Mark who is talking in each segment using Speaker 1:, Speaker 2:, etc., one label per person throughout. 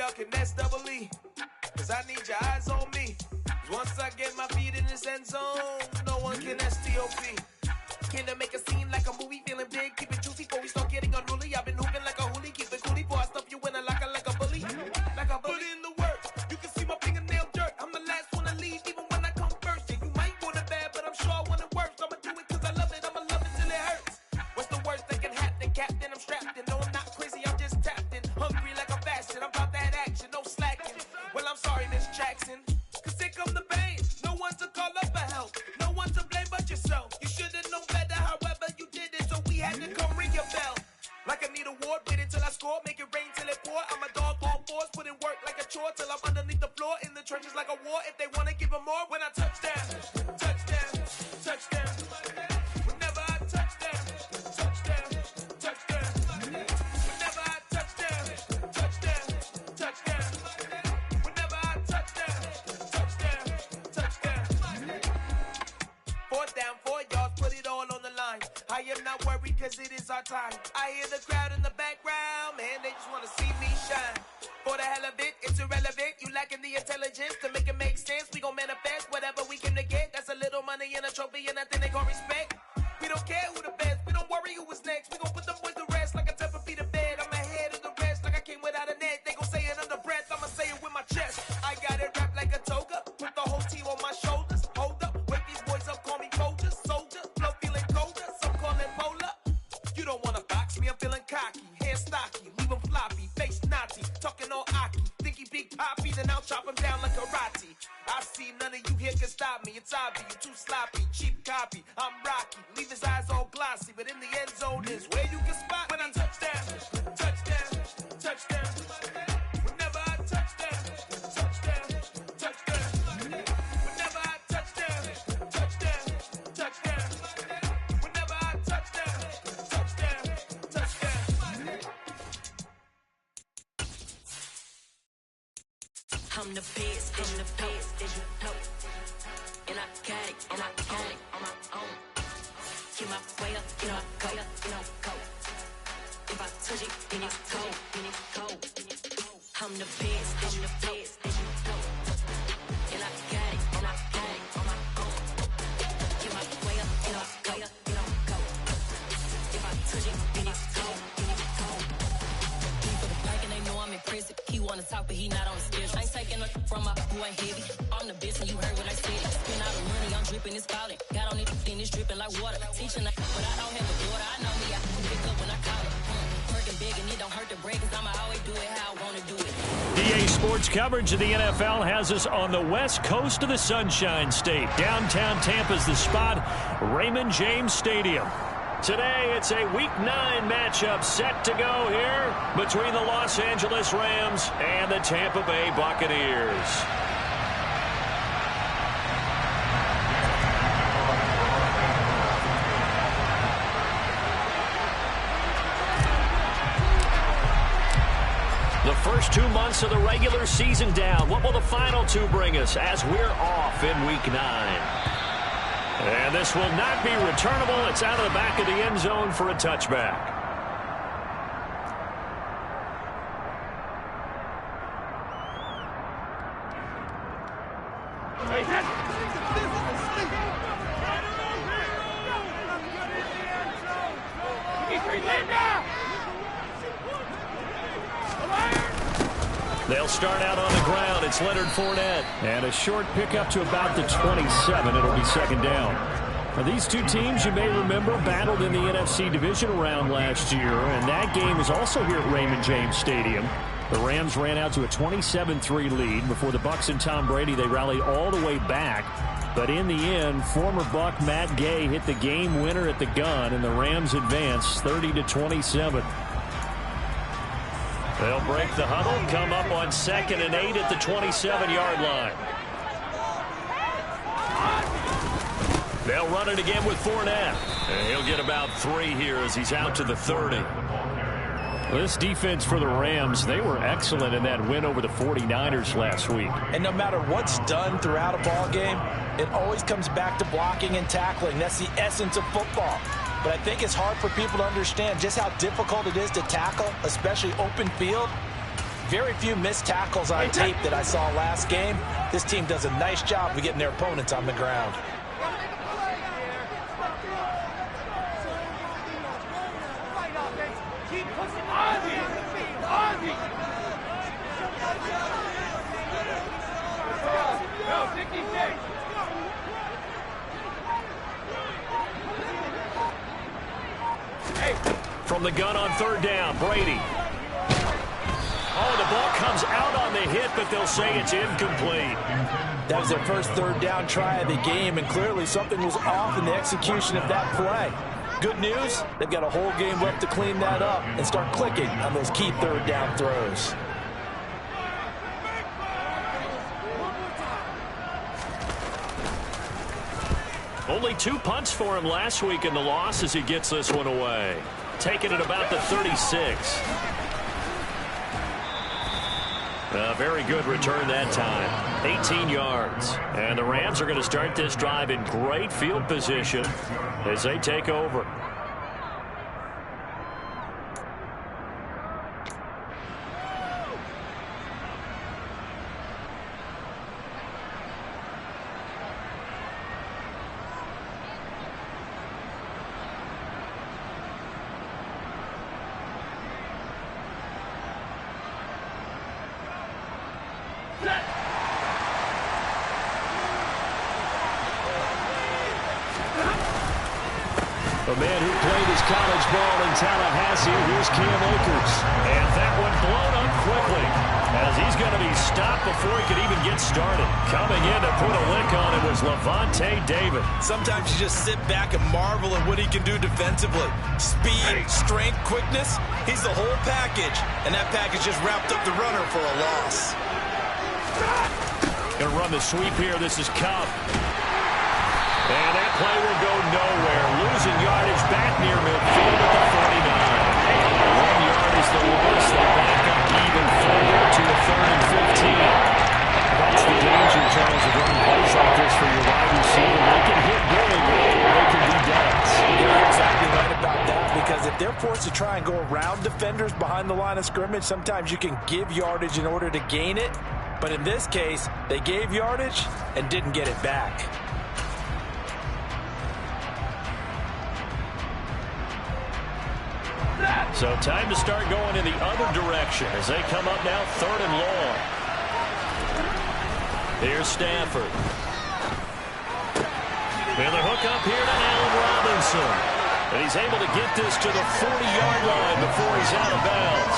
Speaker 1: y'all can S-double-E, cause I need your eyes on me. Once I get my feet in this end zone, no one can S-T-O-P. Can I make a scene like a movie, feeling big, keep it juicy before we start getting unruly. I've been hooping like a hoolie, keep it coolie before I stuff you in a locker like a bully. Like a bully. Put in the work, you can see my fingernail dirt. I'm the last one to leave, even when I come first. Yeah, you might want it bad, but I'm sure I want it worse. I'ma do it cause I love it, I'ma love it till it hurts. What's the worst that can happen, Captain? I'm strapped in, no I'm not crazy, I'm just tapped in. Hungry like a fashion, I'm about that action, no slacking. Well, I'm sorry, Miss Jackson, cause here come the pain. No one to call up for help, no one to blame but yourself. You should've known better, however you did it, so we had to come ring your bell. Like I need a ward, wait until I score, make it rain till it pour. I'm a dog, all fours, put in work like a chore till I'm underneath the floor, in the trenches like a war. If they wanna give them more, when I touch down, touchdown, touchdown. Whenever I touch down, touchdown, touchdown. Whenever I touch down, touchdown, touchdown. Whenever I touch down, touchdown, touchdown. 4th down, 4 yards, put it all on the line. I am not worried cause it is our time. I hear the crowd in the background, man, they just wanna see me shine. For the hell of it, it's irrelevant. You lacking the intelligence to make it make sense. We gon' manifest whatever we came to get. That's a little money and a trophy and nothing they call respect. We don't care who the best, we don't worry who was next. We gon' put them boys to rest like a temper feet of bed. I'm ahead of the rest like I came without a net. They gon' say it under breath, I'ma say it with my chest. I got it wrapped like a toga, put the whole team on my shoulders. Hold up, wake these boys up, call me Folgers, soldier. Flow feeling colder, some call it polar. You don't wanna box me, I'm feeling cocky. Hair stocky, leave him floppy, face naughty. Talking all aki, think he big poppy, then I'll chop him down like karate. I see none of you here can stop me. It's obvious, you too sloppy, cheap copy. I'm Rocky, leave his eyes all glossy, but in the end zone is where you can spot when I touchdown, touchdown, touchdown. Whenever I touchdown, touchdown, touchdown. Whenever I touchdown, touchdown, touchdown. Whenever I touchdown, touchdown, touchdown.
Speaker 2: I'm the best, and you know. And I got it, and I own it on my own. Get my way up, go. If I touch it, then it's cold, I'm the best, and you know. And I got it, and I own it on my own. Get my way up, go. If I touch it, then it's cold, for the pack and they know I'm impressive. He wanna talk, but he not on the schedule. I ain't taking nothing from my boy heavy. I'm the best, and you heard what I said. Spend all the money, I'm dripping, it's falling. Got on it, then it's dripping like water. Teaching, but I don't have a daughter. I know me, I can pick up when I call it. Working big, and it don't hurt the break, cause I'ma always do it how I wanna do it.
Speaker 3: EA Sports coverage of the NFL has us on the west coast of the Sunshine State. Downtown Tampa's the spot, Raymond James Stadium. Today, it's a Week 9 matchup set to go here between the Los Angeles Rams and the Tampa Bay Buccaneers. The first 2 months of the regular season down. What will the final 2 bring us as we're off in Week 9? And this will not be returnable. It's out of the back of the end zone for a touchback. They'll start out on the ground. It's Leonard Fournette. And a short pickup to about the 27. It'll be second down. Now, these two teams, you may remember, battled in the NFC divisional round last year. And that game was also here at Raymond James Stadium. The Rams ran out to a 27-3 lead. Before the Bucs and Tom Brady, they rallied all the way back. But in the end, former Buck Matt Gay hit the game winner at the gun. And the Rams advanced 30-27. They'll break the huddle, come up on 2nd and 8 at the 27-yard line. They'll run it again with Fournette. And he'll get about 3 here as he's out to the 30. This defense for the Rams, they were excellent in that win over the 49ers last week.
Speaker 4: And no matter what's done throughout a ball game, it always comes back to blocking and tackling. That's the essence of football. But I think it's hard for people to understand just how difficult it is to tackle, especially open field. very few missed tackles on tape that I saw last game. This team does a nice job of getting their opponents on the ground.
Speaker 3: From the gun on third down, Brady. Oh, the ball comes out on the hit, but they'll say it's incomplete.
Speaker 4: That was their first third down try of the game, and clearly something was off in the execution of that play. Good news, they've got a whole game left to clean that up and start clicking on those key third down throws.
Speaker 3: Only 2 punts for him last week in the loss as he gets this one away. Taking it about the 36. A very good return that time. 18 yards. And the Rams are going to start this drive in great field position as they take over.
Speaker 5: A man who played his college ball in Tallahassee, here's Cam Akers.
Speaker 3: And that one blown up quickly as he's going to be stopped before he could even get started. Coming in to put a lick on it was Lavonte David.
Speaker 4: Sometimes you just sit back and marvel at what he can do defensively. Speed, strength, quickness, he's the whole package. And that package just wrapped up the runner for a loss.
Speaker 3: Going to run the sweep here. This is Cup. And that play will go nowhere. Losing yardage back near midfield at the 49. 1 yard is the loss. They back up even further to the 3rd and 15.
Speaker 5: That's the danger, Charles, of running plays like this for your wide receiver. They can hit big, or they can be dead.
Speaker 4: You're exactly right about that, because if they're forced to try and go around defenders behind the line of scrimmage, sometimes you can give yardage in order to gain it. But in this case, they gave yardage and didn't get it back.
Speaker 3: So time to start going in the other direction as they come up now 3rd and long. Here's Stafford. And the hook up here to Allen Robinson. And he's able to get this to the 40-yard line before he's out of bounds.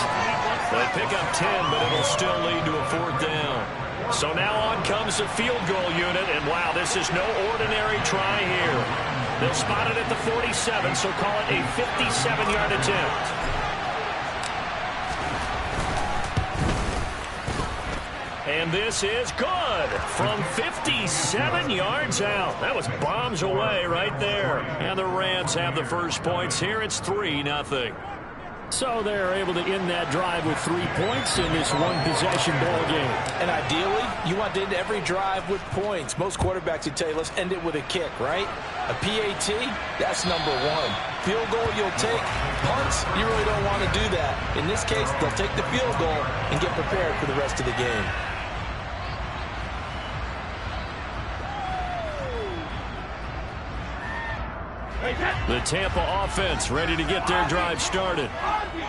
Speaker 3: They pick up 10, but it'll still lead to a 4th down. So now on comes the field goal unit, and wow, this is no ordinary try here. They'll spot it at the 47, so call it a 57-yard attempt. And this is good from 57 yards out. That was bombs away right there. And the Rams have the first points here. It's 3-0.
Speaker 5: So they're able to end that drive with 3 points in this one-possession ball game.
Speaker 4: And ideally, you want to end every drive with points. Most quarterbacks would tell you, let's end it with a kick, right? A PAT, that's number 1. Field goal you'll take. Punts, you really don't want to do that. In this case, they'll take the field goal and get prepared for the rest of the game.
Speaker 3: The Tampa offense ready to get their drive started.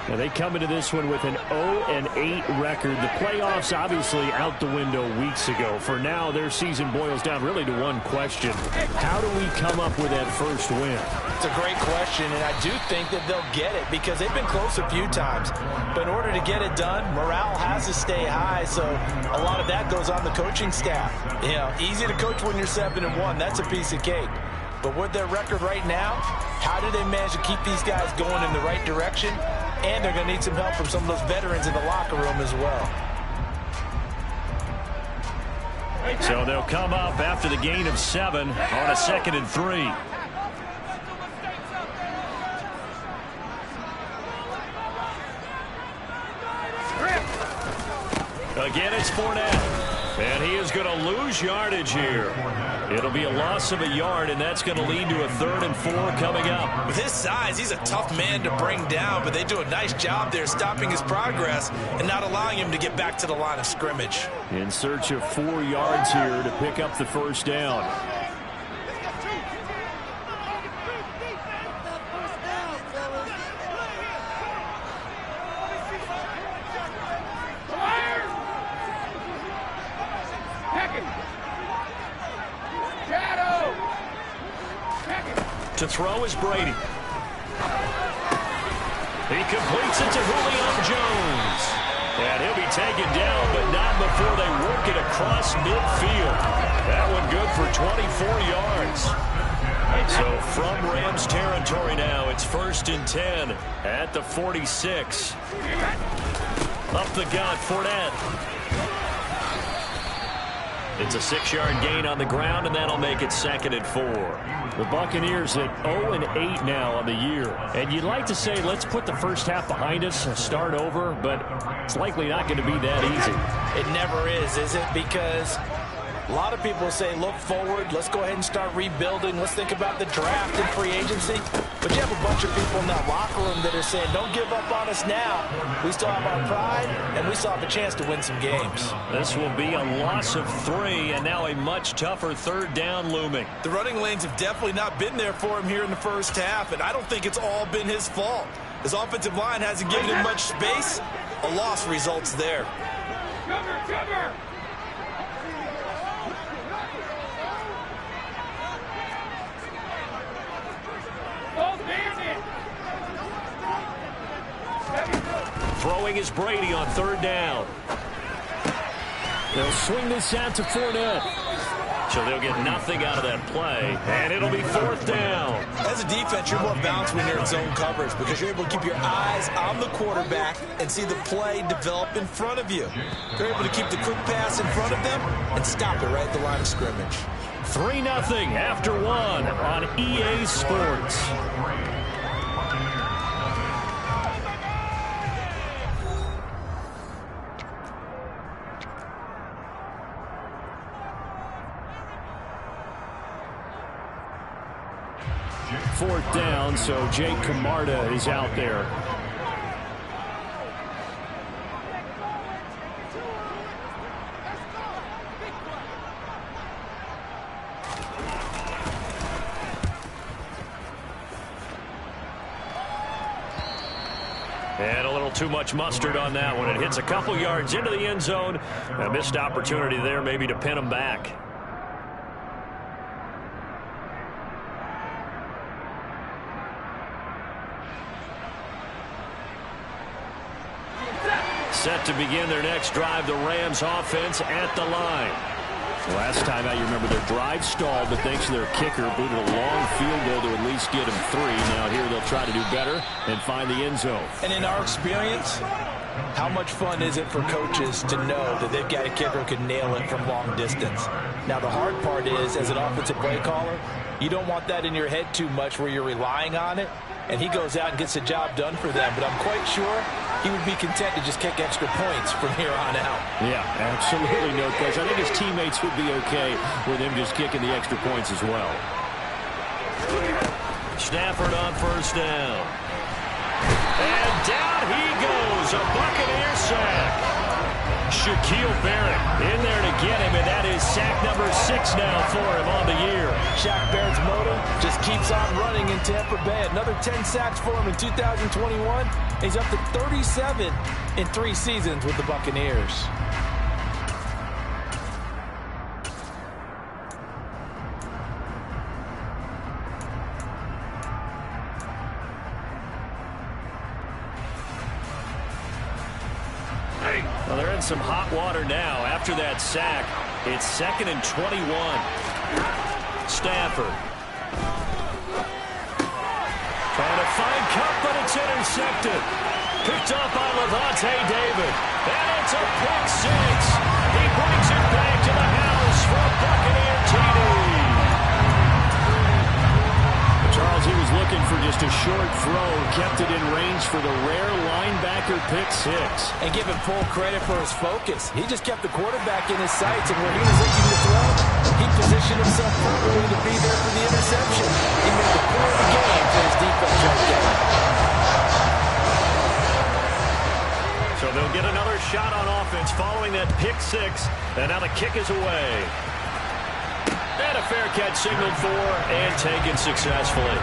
Speaker 5: Now they come into this one with an 0-8 record. The playoffs obviously out the window weeks ago. For now, their season boils down really to one question. How do we come up with that first win?
Speaker 4: It's a great question, and I do think that they'll get it because they've been close a few times. But in order to get it done, morale has to stay high, so a lot of that goes on the coaching staff. You know, easy to coach when you're 7-1. That's a piece of cake. But with their record right now, how do they manage to keep these guys going in the right direction? And they're going to need some help from some of those veterans in the locker room as well.
Speaker 3: So they'll come up after the gain of 7 on a 2nd and 3. Again, it's Fournette. And he is going to lose yardage here. It'll be a loss of a yard, and that's going to lead to a 3rd and 4 coming up.
Speaker 4: With his size, he's a tough man to bring down, but they do a nice job there stopping his progress and not allowing him to get back to the line of scrimmage.
Speaker 3: In search of 4 yards here to pick up the first down. To throw is Brady. He completes it to Julio Jones. And he'll be taken down, but not before they work it across midfield. That one good for 24 yards. So from Rams territory now, it's 1st and 10 at the 46. Up the gut, Fournette. It's a 6-yard gain on the ground, and that'll make it 2nd and 4. The Buccaneers at 0-8 now on the year. And you'd like to say, let's put the first half behind us and start over, but it's likely not going to be that easy.
Speaker 4: It never is it? Because a lot of people say, look forward, let's go ahead and start rebuilding, let's think about the draft and free agency. But you have a bunch of people in that locker room that are saying, don't give up on us now. We still have our pride, and we still have a chance to win some games.
Speaker 3: This will be a loss of 3, and now a much tougher 3rd down looming.
Speaker 4: The running lanes have definitely not been there for him here in the first half, and I don't think it's all been his fault. His offensive line hasn't given him much space. A loss results there.
Speaker 1: Cover!
Speaker 3: Throwing is Brady on 3rd down. They'll swing this out to Fournette. So they'll get nothing out of that play, and it'll be 4th down.
Speaker 4: As a defense, you're more balanced when you're in zone coverage because you're able to keep your eyes on the quarterback and see the play develop in front of you. You're able to keep the quick pass in front of them and stop it right at the line of scrimmage.
Speaker 3: 3-0 after 1 on EA Sports. Fourth down, so Jake Camarda is out there. And a little too much mustard on that one. It hits a couple yards into the end zone. A missed opportunity there maybe to pin him back. Set to begin their next drive, the Rams offense at the line. Last time out, you remember their drive stalled, but thanks to their kicker, booted a long field goal to at least get them 3. Now here they'll try to do better and find the end zone.
Speaker 4: And in our experience, how much fun is it for coaches to know that they've got a kicker who can nail it from long distance? Now the hard part is, as an offensive play caller, you don't want that in your head too much where you're relying on it, and he goes out and gets the job done for them. But I'm quite sure he would be content to just kick extra points from here on out.
Speaker 3: Yeah, absolutely no question. I think his teammates would be okay with him just kicking the extra points as well. Stafford on 1st down. And down he goes. A Buccaneer sack. Shaquille Barrett in there to get him, and that is sack number 6 now for him on the year.
Speaker 4: Shaq Barrett's motor just keeps on running in Tampa Bay. Another 10 sacks for him in 2021. He's up to 37 in 3 seasons with the Buccaneers.
Speaker 3: Well, they're in some hot water now. After that sack, it's 2nd and 21. Stafford. Trying to find Kupp, but it's intercepted. Picked up by Lavonte David. And it's a pick 6. He brings it back to the house for a Buccaneer TD. Charles,
Speaker 5: Charles, he was looking for just a short throw, kept it in range for the rare linebacker pick six.
Speaker 4: And give him full credit for his focus. He just kept the quarterback in his sights, and when he was looking to throw, he positioned himself perfectly to be there for the interception. He made the play of the game for his defense right there.
Speaker 3: So they'll get another shot on offense following that pick six, and now the kick is away. And a fair catch signaled for and taken successfully.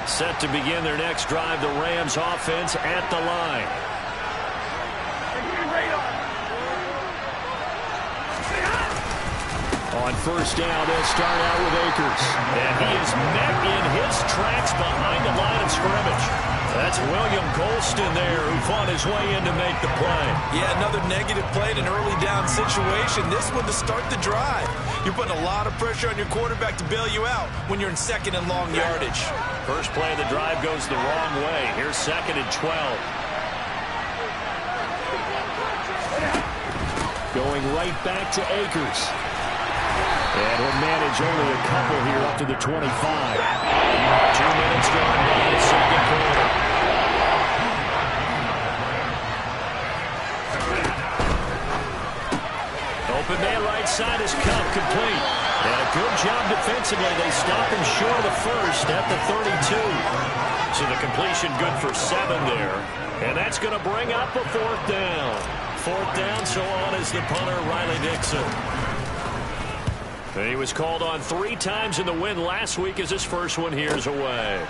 Speaker 3: Set to begin their next drive, the Rams offense at the line. On first down, they'll start out with Akers. And he is met in his tracks behind the line of scrimmage. That's William Golston there who fought his way in to make the play.
Speaker 4: Yeah, another negative play in an early down situation. This one to start the drive. You're putting a lot of pressure on your quarterback to bail you out when you're in second and long yardage.
Speaker 3: First play of the drive goes the wrong way. Here's 2nd and 12.
Speaker 5: Going right back to Akers. And he'll manage only a couple here up to the 25. 2
Speaker 3: minutes gone by the second quarter. Open man right side is Cup complete. And a good job defensively. They stop him short of the first at the 32. So the completion good for 7 there. And that's going to bring up a 4th down. 4th down, so on is the punter, Riley Dixon. And he was called on 3 times in the win last week as his first one here's away.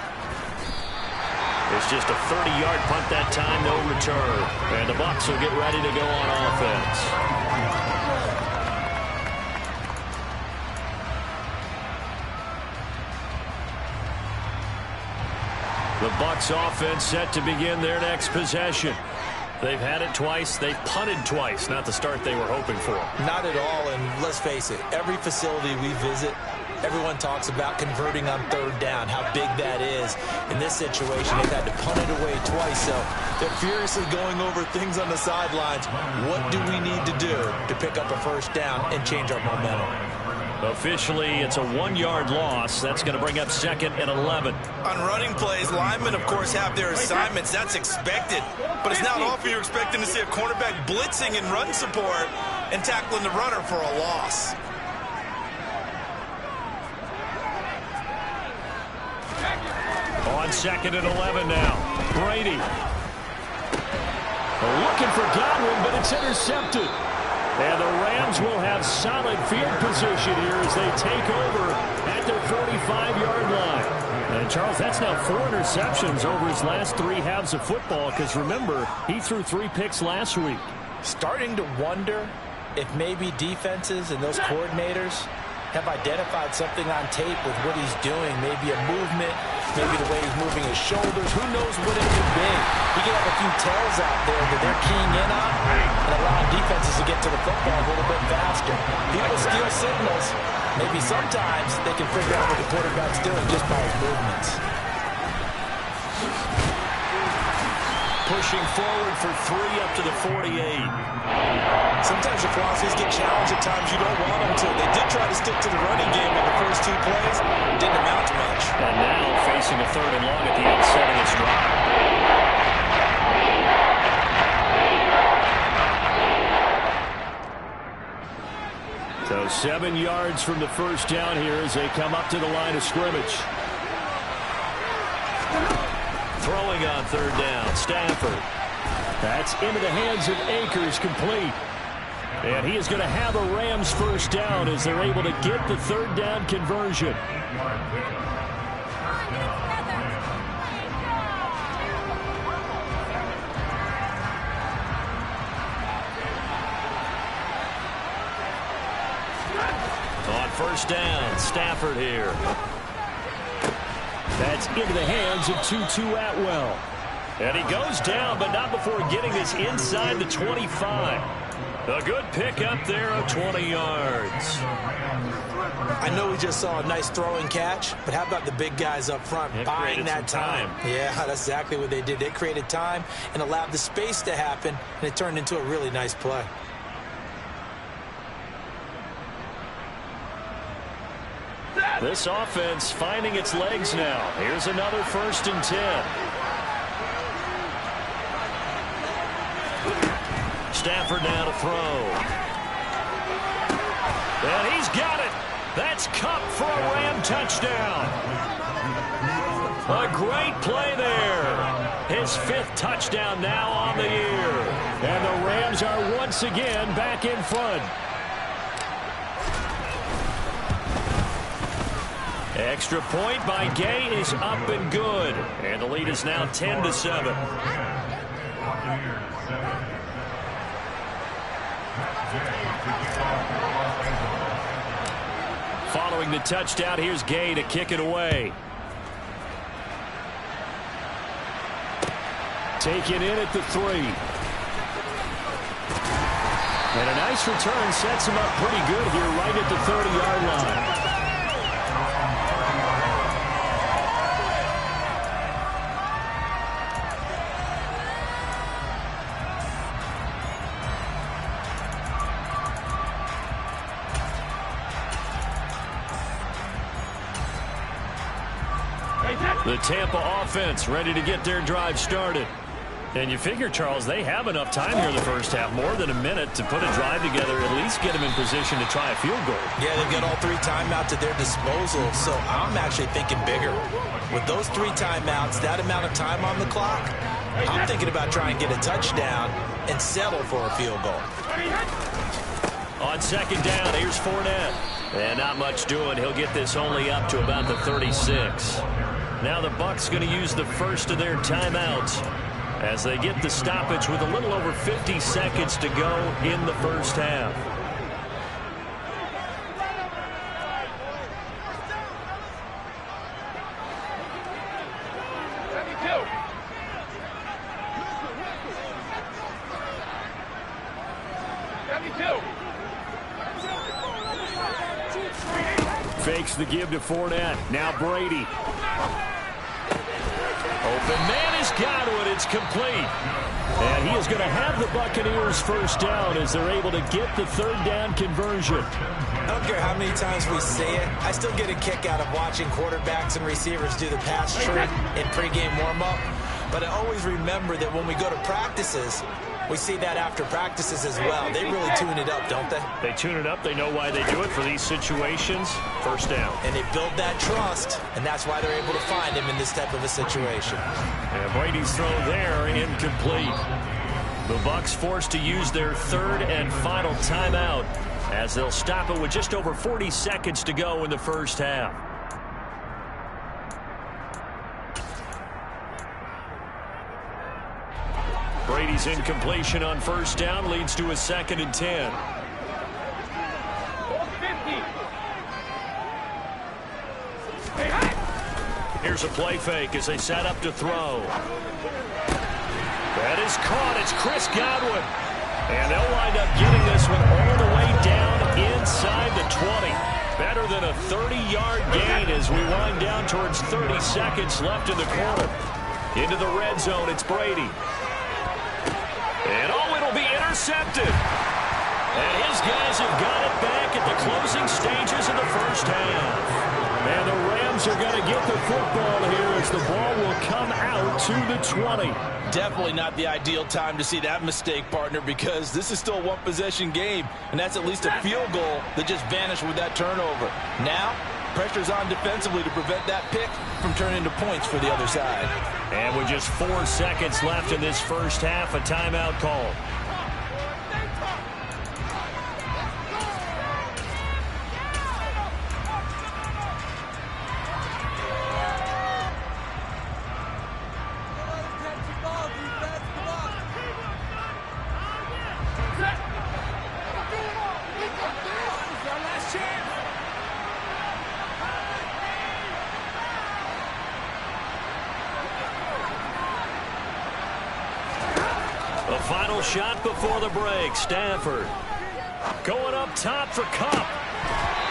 Speaker 3: It's just a 30-yard punt that time, no return. And the Bucs will get ready to go on offense. The Bucs offense set to begin their next possession. They've had it twice. They've punted twice. Not the start they were hoping for.
Speaker 4: Not at all, and let's face it, every facility we visit, everyone talks about converting on 3rd down, how big that is. In this situation, they've had to punt it away twice, so they're furiously going over things on the sidelines. What do we need to do to pick up a 1st down and change our momentum?
Speaker 3: Officially, it's a 1-yard loss. That's going to bring up 2nd and 11.
Speaker 4: On running plays, linemen, of course, have their assignments. That's expected. But it's not often you're expecting to see a cornerback blitzing in run support and tackling the runner for a loss.
Speaker 3: On 2nd and 11 now. Brady.
Speaker 5: Looking for Godwin, but it's intercepted. And the Rams will have solid field position here as they take over at their 45-yard line. And, Charles, that's now 4 interceptions over his last 3 halves of football because, remember, he threw 3 picks last week.
Speaker 4: Starting to wonder if maybe defenses and those coordinators have identified something on tape with what he's doing. Maybe a movement, maybe the way he's moving his shoulders. Who knows what it could be? He could have a few tells out there that they're keying in on and allowing defenses to get to the football a little bit faster. People steal signals. Maybe sometimes they can figure out what the quarterback's doing just by his movements.
Speaker 3: Pushing forward for 3 up to the 48.
Speaker 4: Sometimes your philosophies get challenged at times you don't want them to. They did try to stick to the running game on the first 2 plays. Didn't amount to much.
Speaker 3: And now facing a 3rd and long at the outset of this drive.
Speaker 5: So 7 yards from the first down here as they come up to the line of scrimmage.
Speaker 3: Throwing on 3rd down, Stafford.
Speaker 5: That's into the hands of Akers, complete. And he is going to have a Rams 1st down as they're able to get the 3rd down conversion.
Speaker 3: On 1st down, Stafford here.
Speaker 5: That's into the hands of Tutu Atwell.
Speaker 3: And he goes down, but not before getting this inside the 25. A good pickup there of 20 yards.
Speaker 4: I know we just saw a nice throwing catch, but how about the big guys up front buying that time? Yeah, that's exactly what they did. They created time and allowed the space to happen, and it turned into a really nice play.
Speaker 3: This offense finding its legs now. Here's another 1st and 10. Stafford now to throw. And he's got it. That's Kupp for a Ram touchdown. A great play there. His 5th touchdown now on the year. And the Rams are once again back in front. Extra point by Gay is up and good. And the lead is now 10-7. Following the touchdown, here's Gay to kick it away. Taken in at the 3. And a nice return sets him up pretty good here right at the 30-yard line. The Tampa offense ready to get their drive started. And you figure, Charles, they have enough time here in the first half, more than a minute, to put a drive together, at least get them in position to try a field goal.
Speaker 4: Yeah, they've got all 3 timeouts at their disposal, so I'm actually thinking bigger. With those 3 timeouts, that amount of time on the clock, I'm thinking about trying to get a touchdown and settle for a field goal.
Speaker 3: On 2nd down, here's Fournette. And not much doing. He'll get this only up to about the 36. Now the Bucs going to use the first of their timeouts as they get the stoppage with a little over 50 seconds to go in the first half. Fakes the give to Fournette. Now Brady. Open man is Godwin. It's complete. And he is going to have the Buccaneers first down as they're able to get the 3rd down conversion.
Speaker 4: I don't care how many times we say it, I still get a kick out of watching quarterbacks and receivers do the pass tree in pregame warm-up. But I always remember that when we go to practices, we see that after practices as well. They really tune it up, don't they?
Speaker 3: They tune it up. They know why they do it for these situations. First down.
Speaker 4: And they build that trust, and that's why they're able to find him in this type of a situation.
Speaker 3: And Brady's throw there, incomplete. The Bucs forced to use their 3rd and final timeout as they'll stop it with just over 40 seconds to go in the first half. Brady's incompletion on first down leads to a 2nd and 10. Here's a play fake as they set up to throw. That is caught. It's Chris Godwin. And they'll wind up getting this one all the way down inside the 20. Better than a 30-yard gain as we wind down towards 30 seconds left in the quarter. Into the red zone, it's Brady. And it'll be intercepted. And his guys have got it back at the closing stages of the first half. And the Rams are going to get the football here as the ball will come out to the 20.
Speaker 4: Definitely not the ideal time to see that mistake, partner, because this is still a one-possession game, and that's at least a field goal that just vanished with that turnover. Now, pressure's on defensively to prevent that pick from turning into points for the other side.
Speaker 3: And with just 4 seconds left in this first half, a timeout call. Final shot before the break. Stafford going up top for Kupp.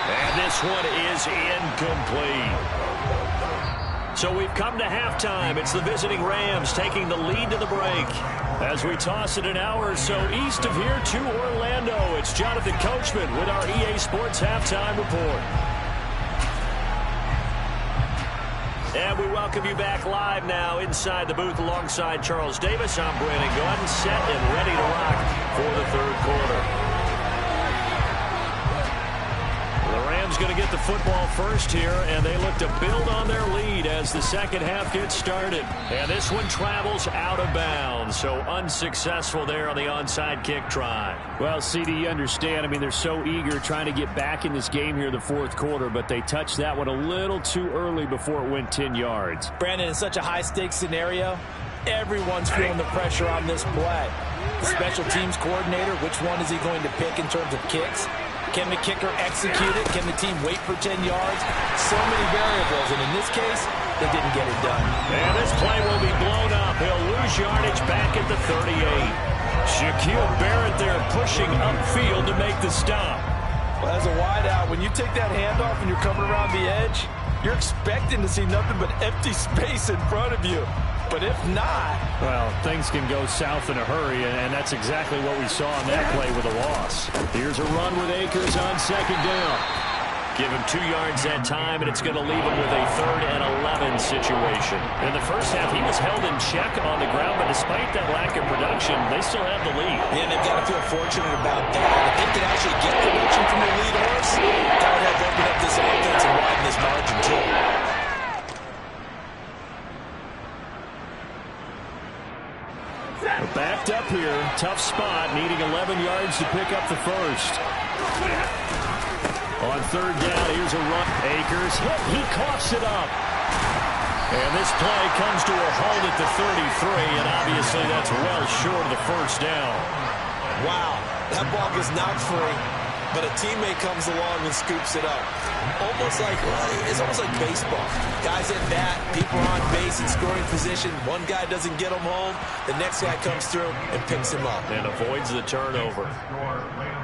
Speaker 3: And this one is incomplete. So we've come to halftime. It's the visiting Rams taking the lead to the break. As we toss it an hour or so east of here to Orlando, it's Jonathan Coachman with our EA Sports Halftime Report. And we welcome you back live now inside the booth alongside Charles Davis. I'm Brandon Gaudin, set and ready to rock for the third quarter. The Rams going to get the football first here, and they look to build on their lead as the second half gets started. And this one travels out of bounds, so unsuccessful there on the onside kick try.
Speaker 5: Well, CD, you understand. I mean, they're so eager trying to get back in this game here in the fourth quarter, but they touched that one a little too early before it went 10 yards.
Speaker 4: Brandon, in such a high-stakes scenario, everyone's feeling the pressure on this play. The special teams coordinator, which one is he going to pick in terms of kicks? Can the kicker execute it? Can the team wait for 10 yards? So many variables, and in this case, they didn't get it done.
Speaker 3: And this play will be blown up. He'll lose yardage back at the 38. Shaquille Barrett there pushing upfield to make the stop.
Speaker 4: Well, as a wideout, when you take that handoff and you're coming around the edge, you're expecting to see nothing but empty space in front of you. But if not...
Speaker 5: well, things can go south in a hurry, and that's exactly what we saw on that play with a loss. Here's a run with Akers on second down.
Speaker 3: Give him 2 yards that time, and it's going to leave him with a 3rd and 11 situation. In the first half, he was held in check on the ground, but despite that lack of production, they still have the lead.
Speaker 4: And they've got to feel fortunate about that. If they can actually get production from the lead horse, that would help open up this offense and widen this margin, too.
Speaker 5: Backed up here, tough spot, needing 11 yards to pick up the first. On third down, here's a run. Akers hit, he coughs it up. And this play comes to a halt at the 33, and obviously that's well short of the first down.
Speaker 6: Wow, that ball gets knocked free, but a teammate comes along and scoops it up. It's almost like baseball. Guys at bat, people are on base in scoring position. One guy doesn't get him home, the next guy comes through and picks him up.
Speaker 3: And avoids the turnover.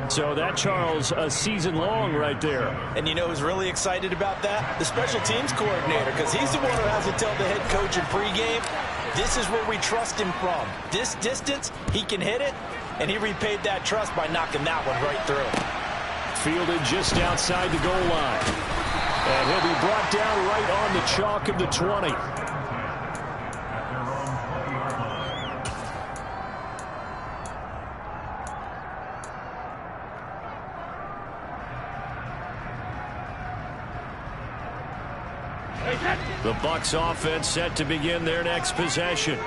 Speaker 5: So that, Charles, a season long right there.
Speaker 4: And you know who's really excited about that? The special teams coordinator, because he's the one who has to tell the head coach in pregame, this is where we trust him from. This distance, he can hit it, and he repaid that trust by knocking that one right through.
Speaker 5: Fielded just outside the goal line. And he'll be brought down right on the chalk of the 20.
Speaker 3: The Bucs offense set to begin their next possession.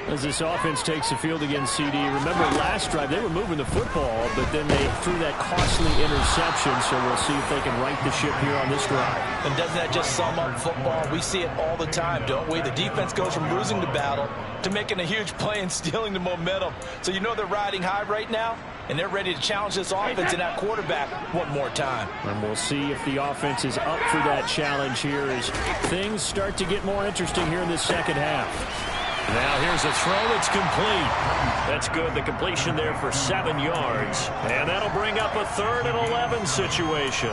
Speaker 5: As this offense takes the field against CD, remember last drive they were moving the football, but then they threw that costly interception, so we'll see if they can right the ship here on this drive.
Speaker 4: And doesn't that just sum up football? We see it all the time, don't we? The defense goes from losing the battle to making a huge play and stealing the momentum. So you know they're riding high right now, and they're ready to challenge this offense and that quarterback one more time.
Speaker 5: And we'll see if the offense is up for that challenge here as things start to get more interesting here in this second half.
Speaker 3: Now here's a throw that's complete. That's good. The completion there for 7 yards. And that'll bring up a 3rd and 11 situation.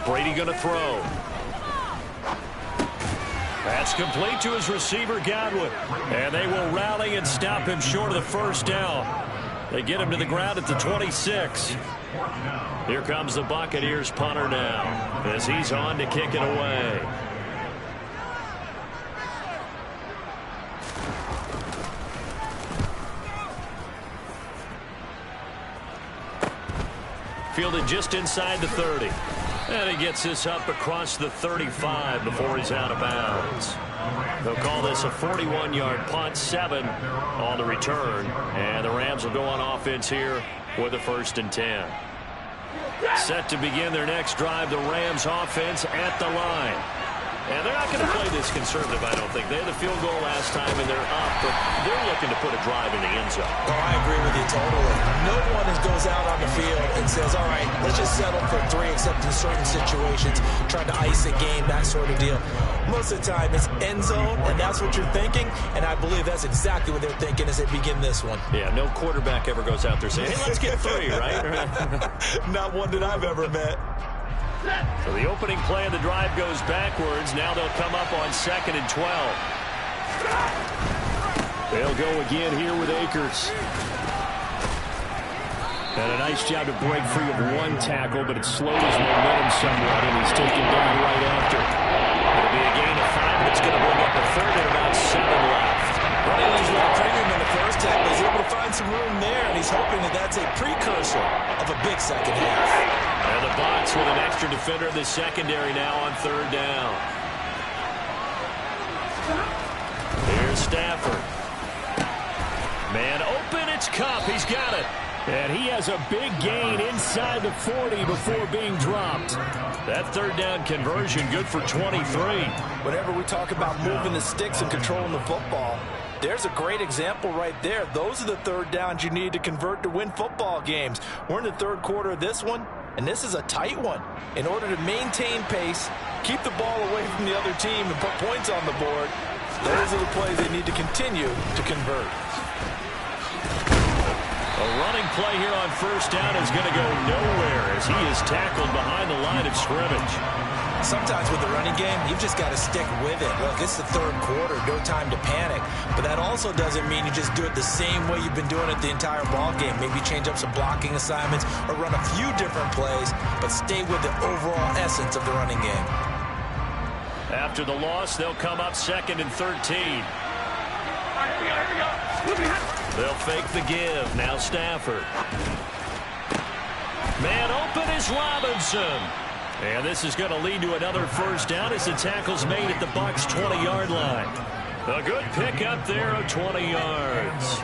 Speaker 3: Brady going to throw. That's complete to his receiver, Godwin. And they will rally and stop him short of the first down. They get him to the ground at the 26. Here comes the Buccaneers punter now as he's on to kick it away. Fielded just inside the 30. And he gets this up across the 35 before he's out of bounds. They'll call this a 41-yard punt, 7 on the return. And the Rams will go on offense here with a 1st and 10. Set to begin their next drive, the Rams offense at the line. And they're not going to play this conservative, I don't think. They had the field goal last time, and they're up, but they're looking to put a drive in the end zone.
Speaker 6: Oh, I agree with you totally. No one goes out on the field and says, all right, let's just settle for 3, except in certain situations, trying to ice a game, that sort of deal. Most of the time, it's end zone, and that's what you're thinking, and I believe that's exactly what they're thinking as they begin this one.
Speaker 3: Yeah, no quarterback ever goes out there saying, hey, let's get 3, right?
Speaker 6: Not one that I've ever met.
Speaker 3: So the opening play of the drive goes backwards. Now they'll come up on 2nd and 12. They'll go again here with Akers. And a nice job to break free of one tackle, but it slowed his momentum somewhat, and he's taken down right after. It'll be a gain of 5, and it's going to bring up a 3rd and about 7 left.
Speaker 6: Running lose a little premium in the first tackle. He's able to find some room there, and he's hoping that that's a precursor of a big second half.
Speaker 3: And the Bucs with an extra defender in the secondary now on 3rd down. Here's Stafford. Man open, it's Kupp. He's got it. And he has a big gain inside the 40 before being dropped. That 3rd down conversion good for 23.
Speaker 4: Whenever we talk about moving the sticks and controlling the football, there's a great example right there. Those are the 3rd downs you need to convert to win football games. We're in the 3rd quarter of this one, and this is a tight one. In order to maintain pace, keep the ball away from the other team, and put points on the board, those are the plays they need to continue to convert.
Speaker 3: A running play here on 1st down is going to go nowhere as he is tackled behind the line of scrimmage.
Speaker 6: Sometimes with the running game, you've just got to stick with it. Look, it's the 3rd quarter, no time to panic. But that also doesn't mean you just do it the same way you've been doing it the entire ball game. Maybe change up some blocking assignments or run a few different plays, but stay with the overall essence of the running game.
Speaker 3: After the loss, they'll come up 2nd and 13. They'll fake the give. Now Stafford. Man open is Robinson. And this is going to lead to another 1st down as the tackle's made at the Bucs 20-yard line. A good pickup there of 20 yards.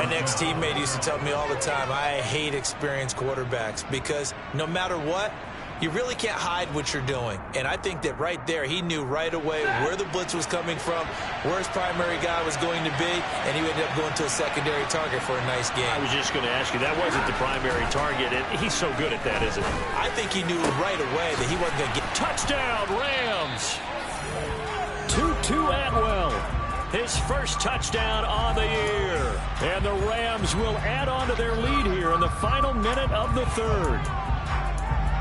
Speaker 6: An ex-teammate used to tell me all the time, I hate experienced quarterbacks because no matter what, you really can't hide what you're doing. And I think that right there, he knew right away where the blitz was coming from, where his primary guy was going to be, and he ended up going to a secondary target for a nice game.
Speaker 3: I was just going to ask you, that wasn't the primary target, and he's so good at that, isn't he?
Speaker 6: I think he knew right away that he wasn't going to get...
Speaker 3: Touchdown, Rams! Tutu Atwell, his 1st touchdown on the year. And the Rams will add on to their lead here in the final minute of the 3rd.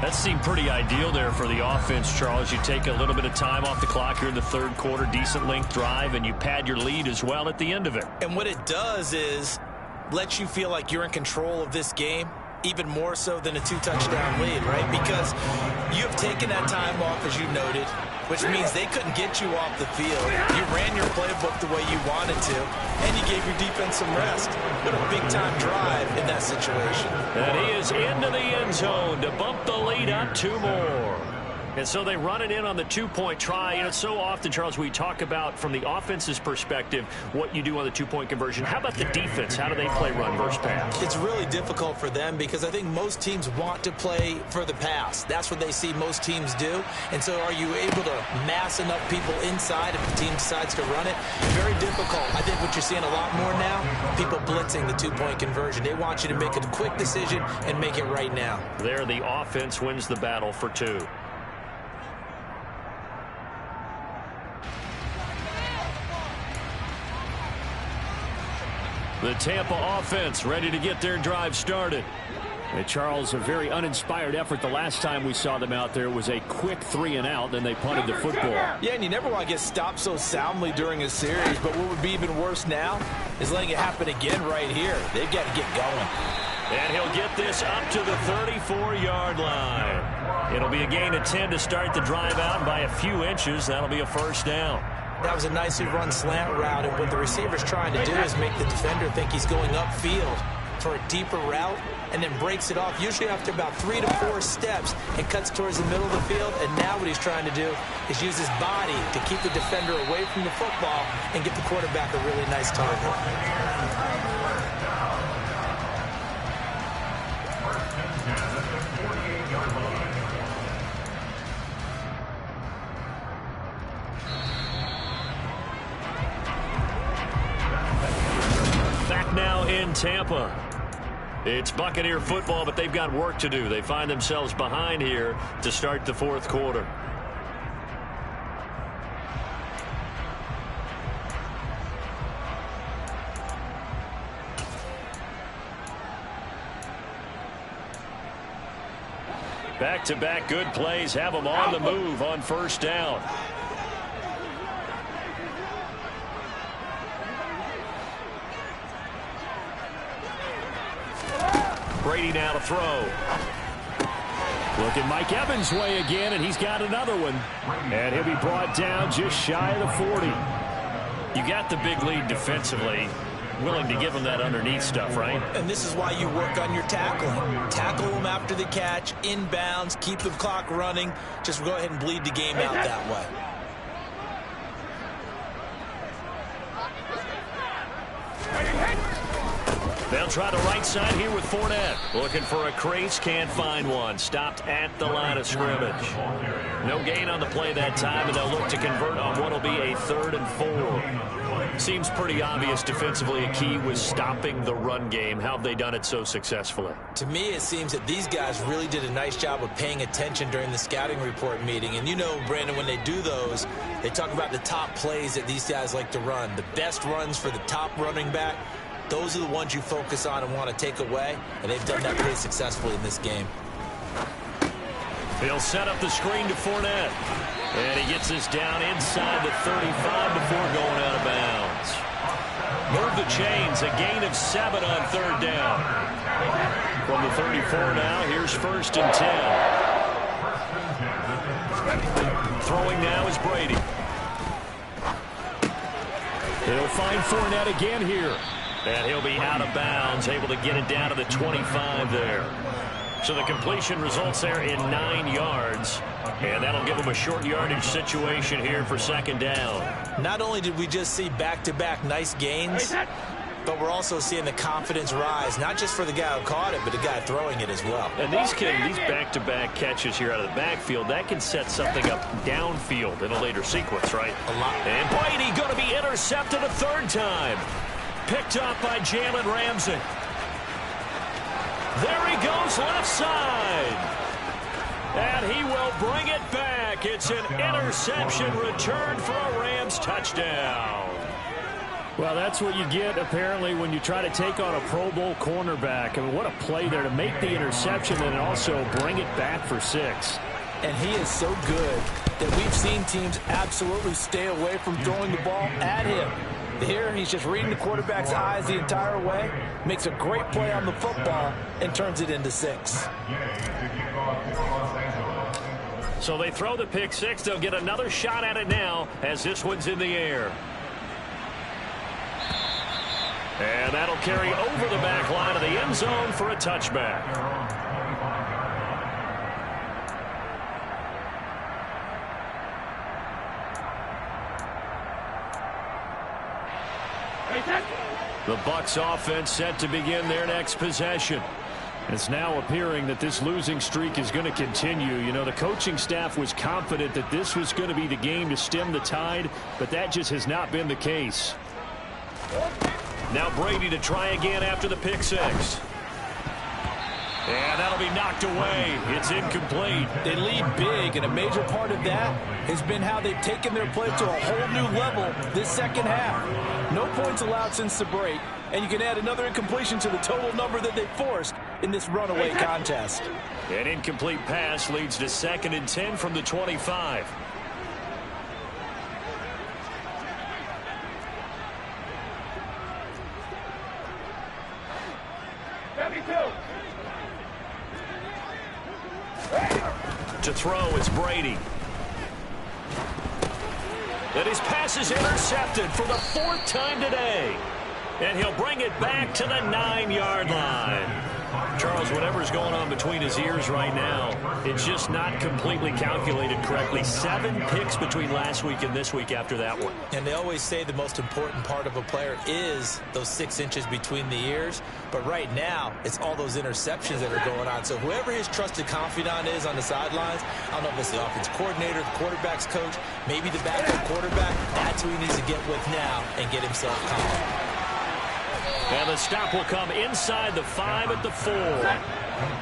Speaker 3: That seemed pretty ideal there for the offense, Charles. You take a little bit of time off the clock here in the 3rd quarter, decent length drive, and you pad your lead as well at the end of it.
Speaker 6: And what it does is let you feel like you're in control of this game, even more so than a 2-touchdown lead, right? Because you have taken that time off, as you noted, which means they couldn't get you off the field. You ran your playbook the way you wanted to, and you gave your defense some rest. What a big-time drive in that situation.
Speaker 3: And he is into the end zone to bump the lead up 2 more. And so they run it in on the 2-point try. You know, so often, Charles, we talk about from the offense's perspective what you do on the 2-point conversion. How about the defense? How do they play run versus pass?
Speaker 6: It's really difficult for them because I think most teams want to play for the pass. That's what they see most teams do. And so are you able to mass enough people inside if the team decides to run it? Very difficult. I think what you're seeing a lot more now, people blitzing the 2-point conversion. They want you to make a quick decision and make it right now.
Speaker 3: There, the offense wins the battle for 2. The Tampa offense ready to get their drive started. And Charles, a very uninspired effort. The last time we saw them out there was a quick 3-and-out, then they punted the football.
Speaker 4: Yeah, and you never want to get stopped so soundly during a series, but what would be even worse now is letting it happen again right here. They've got to get going.
Speaker 3: And he'll get this up to the 34-yard line. It'll be a gain of 10 to start the drive out by a few inches. That'll be a 1st down.
Speaker 6: That was a nicely run slant route, and what the receiver's trying to do is make the defender think he's going upfield for a deeper route, and then breaks it off, usually after about 3 to 4 steps, and cuts towards the middle of the field. And now what he's trying to do is use his body to keep the defender away from the football and get the quarterback a really nice target.
Speaker 3: Tampa. It's Buccaneer football, but they've got work to do. They find themselves behind here to start the fourth quarter. Back-to-back good plays have them on the move on first down. Brady now to throw. Looking Mike Evans' way again, and he's got another one. And he'll be brought down just shy of the 40. You got the big lead defensively. Willing to give them that underneath stuff, right?
Speaker 4: And this is why you work on your tackling. Tackle them after the catch, inbounds, keep the clock running. Just go ahead and bleed the game out that way.
Speaker 3: They'll try the right side here with Fournette. Looking for a crease, can't find one. Stopped at the line of scrimmage. No gain on the play that time, and they'll look to convert on what will be a 3rd and 4. Seems pretty obvious defensively a key was stopping the run game. How have they done it so successfully?
Speaker 4: To me, it seems that these guys really did a nice job of paying attention during the scouting report meeting. And you know, Brandon, when they do those, they talk about the top plays that these guys like to run. The best runs for the top running back. Those are the ones you focus on and want to take away, and they've done that pretty successfully in this game.
Speaker 3: They'll set up the screen to Fournette. And he gets this down inside the 35 before going out of bounds. Move the chains, a gain of 7 on 3rd down. From the 34 now, here's 1st and 10. Throwing now is Brady. He'll find Fournette again here. And he'll be out of bounds, able to get it down to the 25 there. So the completion results there in 9 yards. And that'll give them a short yardage situation here for 2nd down.
Speaker 4: Not only did we just see back-to-back nice gains, but we're also seeing the confidence rise, not just for the guy who caught it, but the guy throwing it as well.
Speaker 3: And these back-to-back catches here out of the backfield, that can set something up downfield in a later sequence, right?
Speaker 4: A lot.
Speaker 3: And Brady going to be intercepted a 3rd time. Picked up by Jalen Ramsey. There he goes left side. And he will bring it back. It's an interception return for a Rams touchdown. Well, that's what you get, apparently, when you try to take on a Pro Bowl cornerback. I mean, what a play there to make the interception and also bring it back for 6.
Speaker 4: And he is so good that we've seen teams absolutely stay away from throwing the ball at him. Here, he's just reading the quarterback's eyes the entire way, makes a great play on the football, and turns it into 6.
Speaker 3: So they throw the pick 6. They'll get another shot at it now as this one's in the air. And that'll carry over the back line of the end zone for a touchback. The Bucs offense set to begin their next possession. It's now appearing that this losing streak is going to continue. You know, the coaching staff was confident that this was going to be the game to stem the tide, but that just has not been the case. Now Brady to try again after the pick 6. And that'll be knocked away. It's incomplete.
Speaker 4: They lead big, and a major part of that has been how they've taken their play to a whole new level this second half. No points allowed since the break, and you can add another incompletion to the total number that they forced in this runaway contest.
Speaker 3: An incomplete pass leads to 2nd and 10 from the 25. To throw is Brady. And his pass is intercepted for the 4th time today. And he'll bring it back to the 9-yard line. Charles, whatever's going on between his ears right now, it's just not completely calculated correctly. 7 picks between last week and this week after that one.
Speaker 4: And they always say the most important part of a player is those 6 inches between the ears. But right now, it's all those interceptions that are going on. So whoever his trusted confidant is on the sidelines, I don't know if it's the offense coordinator, the quarterback's coach, maybe the backup quarterback, that's who he needs to get with now and get himself calm.
Speaker 3: And the stop will come inside the 5 at the 4.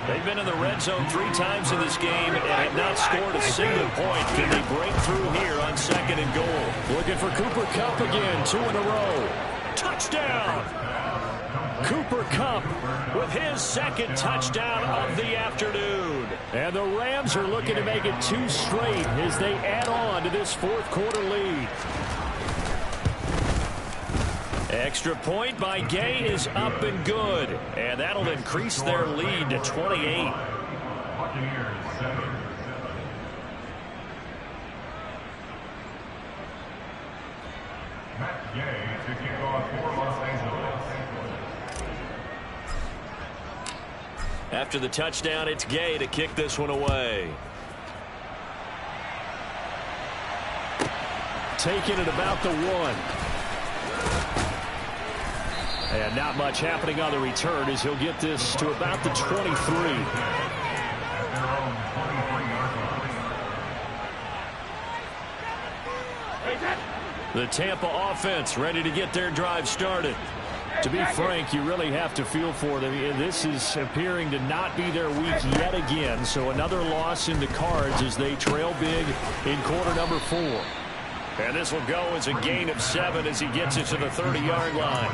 Speaker 3: They've been in the red zone 3 times in this game and have not scored a single point. Can they break through here on 2nd and goal? Looking for Cooper Kupp again, 2 in a row. Touchdown! Cooper Kupp with his 2nd touchdown of the afternoon. And the Rams are looking to make it 2 straight as they add on to this 4th quarter lead. Extra point by Gay is up and good. And that'll increase their lead to 28.
Speaker 7: Matt Gay to kick off for Los Angeles.
Speaker 3: After the touchdown, it's Gay to kick this one away. Taking it about the 1. And not much happening on the return as he'll get this to about the 23. The Tampa offense ready to get their drive started. To be frank, you really have to feel for them. This is appearing to not be their week yet again. So another loss in the cards as they trail big in quarter number 4. And this will go as a gain of 7 as he gets it to the 30-yard line.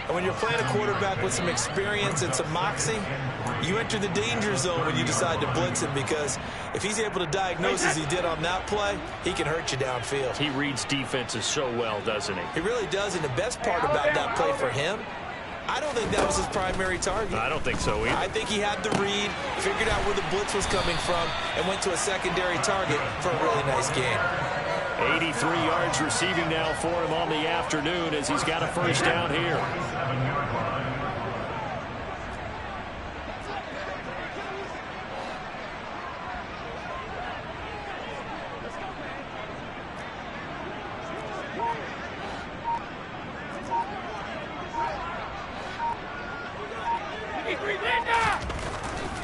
Speaker 4: And when you're playing a quarterback with some experience and some moxie, you enter the danger zone when you decide to blitz him, because if he's able to diagnose as he did on that play, he can hurt you downfield.
Speaker 3: He reads defenses so well, doesn't he?
Speaker 4: He really does, and the best part about that play for him, I don't think that was his primary target.
Speaker 3: I don't think so either.
Speaker 4: I think he had the read, figured out where the blitz was coming from, and went to a secondary target for a really nice game.
Speaker 3: 83 yards receiving now for him on the afternoon as he's got a first down here.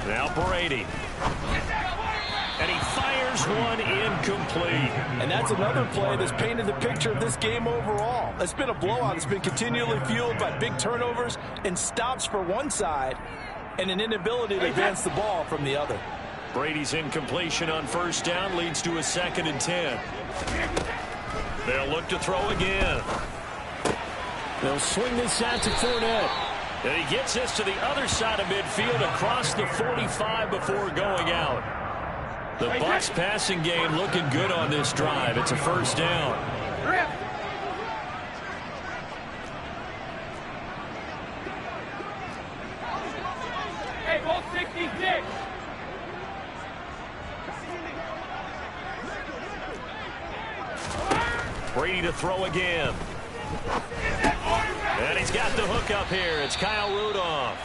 Speaker 3: Now Brady. And he fires one incomplete.
Speaker 8: And that's another play that's painted the picture of this game overall. It's been a blowout. It's been continually fueled by big turnovers and stops for one side and an inability to advance the ball from the other.
Speaker 3: Brady's incompletion on first down leads to a 2nd and 10. They'll look to throw again. They'll swing this out to Fournette. And he gets this to the other side of midfield across the 45 before going out. The Bucs passing game looking good on this drive. It's a first down.
Speaker 9: Hey, ball 66.
Speaker 3: Brady to throw again. And he's got the hook up here. It's Kyle Rudolph.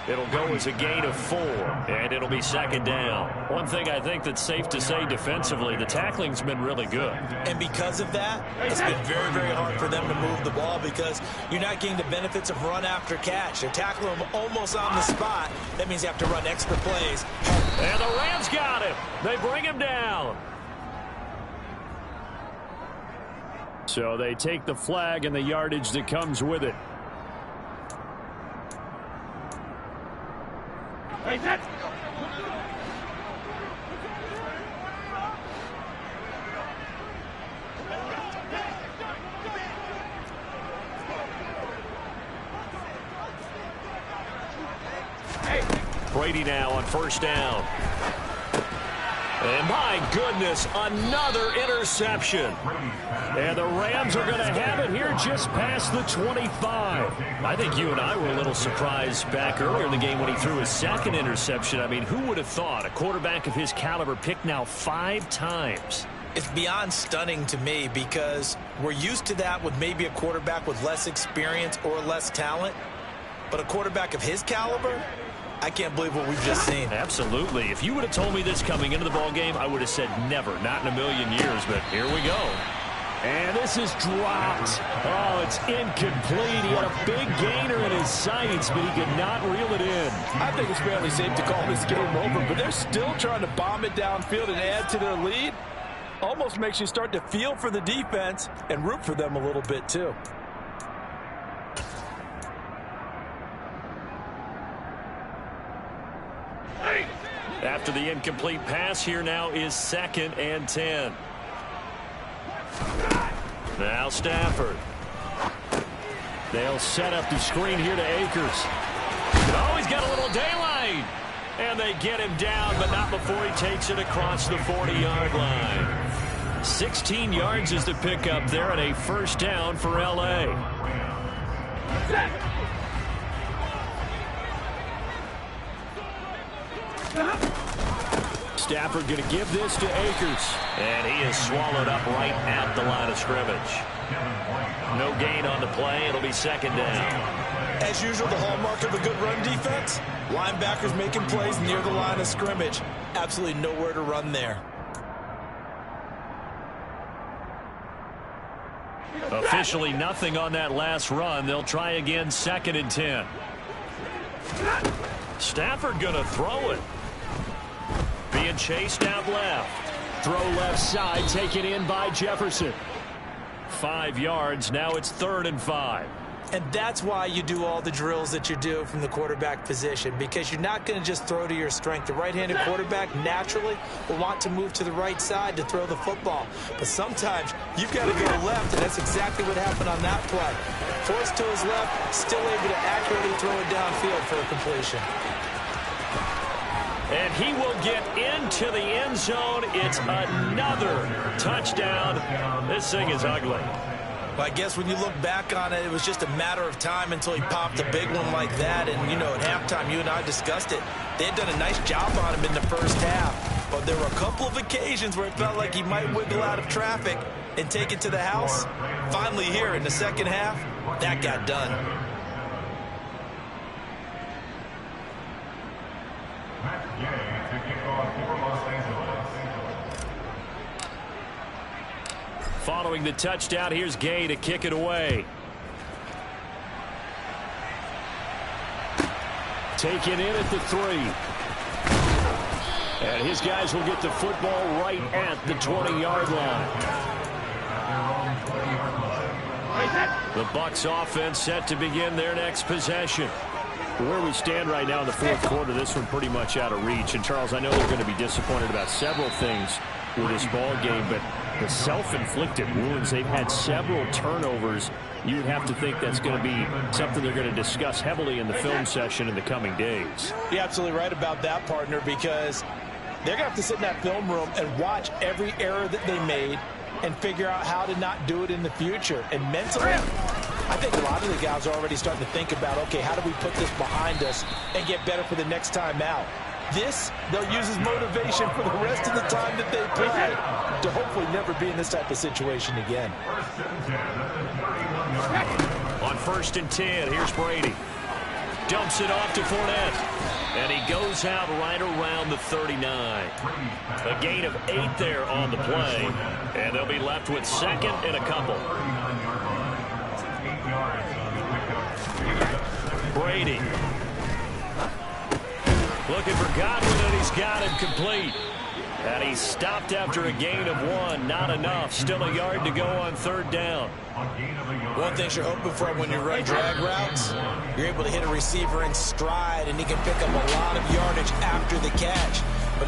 Speaker 3: It'll go as a gain of 4, and it'll be 2nd down. One thing I think that's safe to say defensively, the tackling's been really good.
Speaker 4: And because of that, it's been very, very hard for them to move the ball because you're not getting the benefits of run after catch. They're tackling him almost on the spot. That means you have to run extra plays.
Speaker 3: And the Rams got him. They bring him down. So they take the flag and the yardage that comes with it. Brady now on first down. And my goodness, another interception. And the Rams are going to have it here just past the 25. I think you and I were a little surprised back earlier in the game when he threw his 2nd interception. I mean, who would have thought a quarterback of his caliber picked now 5 times?
Speaker 4: It's beyond stunning to me because we're used to that with maybe a quarterback with less experience or less talent. But a quarterback of his caliber, I can't believe what we've just seen.
Speaker 3: Absolutely. If you would have told me this coming into the ball game, I would have said never, not in a million years. But here we go. And this is dropped. Oh, it's incomplete. He had a big gainer in his sights, but he could not reel it in.
Speaker 8: I think it's fairly safe to call this game over, but they're still trying to bomb it downfield and add to their lead. Almost makes you start to feel for the defense and root for them a little bit, too.
Speaker 3: After the incomplete pass, here now is 2nd and 10. Now Stafford. They'll set up the screen here to Akers. Oh, he's got a little daylight. And they get him down, but not before he takes it across the 40-yard line. 16 yards is the pickup there, and a first down for L.A. Stafford going to give this to Akers. And he is swallowed up right at the line of scrimmage. No gain on the play. It'll be 2nd down.
Speaker 8: As usual, the hallmark of a good run defense, linebackers making plays near the line of scrimmage. Absolutely nowhere to run there.
Speaker 3: Officially nothing on that last run. They'll try again, 2nd and 10. Stafford going to throw it. Being chased out left. Throw left side, taken in by Jefferson. 5 yards. Now it's 3rd and 5.
Speaker 8: And that's why you do all the drills that you do from the quarterback position, because you're not going to just throw to your strength. The right-handed quarterback naturally will want to move to the right side to throw the football. But sometimes you've got to go left, and that's exactly what happened on that play. Forced to his left, still able to accurately throw it downfield for a completion.
Speaker 3: And he will get into the end zone. It's another touchdown. This thing is ugly.
Speaker 8: Well, I guess when you look back on it, it was just a matter of time until he popped a big one like that. And, you know, at halftime, you and I discussed it. They had done a nice job on him in the first half. But there were a couple of occasions where it felt like he might wiggle out of traffic and take it to the house. Finally here in the second half, that got done.
Speaker 7: Matt Gay to kick off for Los Angeles.
Speaker 3: Following the touchdown, here's Gay to kick it away. Taken in at the 3. And his guys will get the football right at the 20-yard line. The Bucs offense set to begin their next possession. Where we stand right now in the fourth quarter, this one pretty much out of reach. And, Charles, I know they're going to be disappointed about several things with this ball game, but the self-inflicted wounds, they've had several turnovers. You'd have to think that's going to be something they're going to discuss heavily in the film session in the coming days.
Speaker 8: You're absolutely right about that, partner, because they're going to have to sit in that film room and watch every error that they made and figure out how to not do it in the future. And mentally, I think a lot of the guys are already starting to think about, okay, how do we put this behind us and get better for the next time out? This, they'll use as motivation for the rest of the time that they play to hopefully never be in this type of situation again.
Speaker 3: On 1st and 10, here's Brady. Dumps it off to Fournette. And he goes out right around the 39. A gain of 8 there on the play. And they'll be left with 2nd and a couple. Brady. Looking for Godwin, and he's got him complete. And he's stopped after a gain of 1. Not enough. Still a yard to go on 3rd down.
Speaker 8: One thing you're hoping for when you run drag routes, you're able to hit a receiver in stride, and he can pick up a lot of